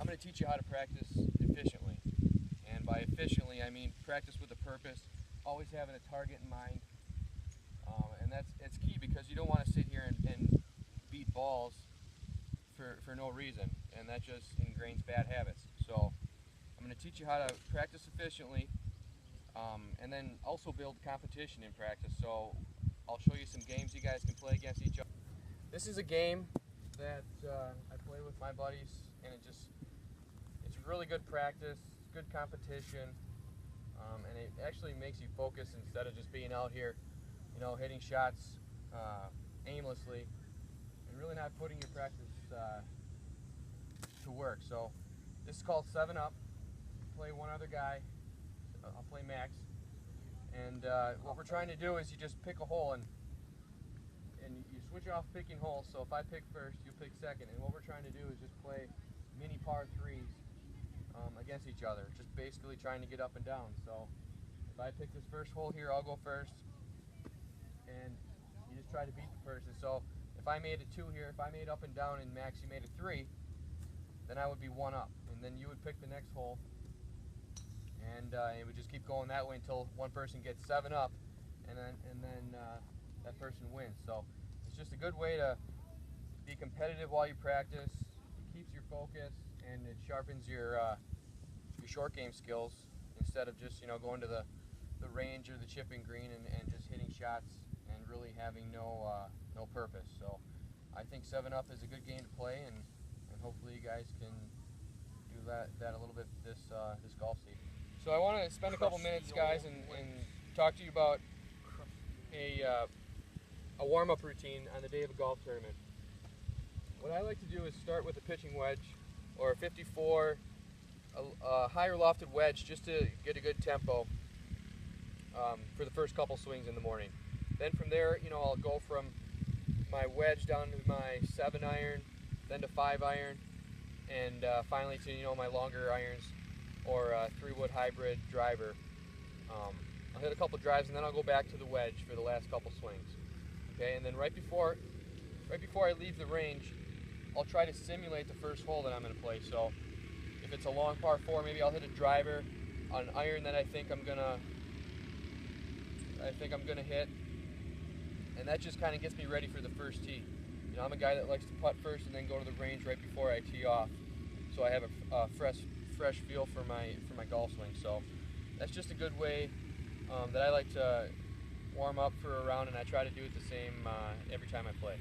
going to teach you how to practice efficiently. And by efficiently, I mean practice with a purpose, always having a target in mind. And it's key because you don't want to sit here and beat balls for no reason, and that just ingrains bad habits. So I'm going to teach you how to practice efficiently, and then also build competition in practice. So I'll show you some games you guys can play against each other. This is a game that I play with my buddies, and it's really good practice, good competition, and it actually makes you focus instead of just being out here, hitting shots aimlessly and really not putting your practice to work. So this is called 7-Up. Play one other guy. I'll play Max. And what we're trying to do is you just pick a hole and you switch off picking holes. So if I pick first, you pick second. And what we're trying to do is just play mini par threes against each other. Just basically trying to get up and down. So if I pick this first hole here, I'll go first. And you just try to beat the person. So if I made a 2 here, if I made up and down and Max, you made a 3, then I would be 1 up. And then you would pick the next hole. And it would just keep going that way until one person gets 7 up, and then that person wins. So it's just a good way to be competitive while you practice. It keeps your focus and it sharpens your short game skills instead of just going to the range or the chipping green and just hitting shots and really having no purpose. So I think 7-Up is a good game to play, and hopefully you guys can do that a little bit this golf season. So I want to spend a couple minutes, guys, and talk to you about a warm-up routine on the day of a golf tournament. What I like to do is start with a pitching wedge or a 54, a higher lofted wedge, just to get a good tempo for the first couple swings in the morning. Then from there, I'll go from my wedge down to my 7-iron, then to 5-iron, and finally to my longer irons or 3-wood hybrid driver. I'll hit a couple drives and then I'll go back to the wedge for the last couple swings. Okay, and then right before I leave the range, I'll try to simulate the first hole that I'm going to play. So if it's a long par 4, maybe I'll hit a driver on an iron that I think I'm gonna hit, and that just kind of gets me ready for the first tee. I'm a guy that likes to putt first and then go to the range right before I tee off, so I have a fresh feel for my golf swing. So that's just a good way that I like to warm up for a round, and I try to do it the same every time I play.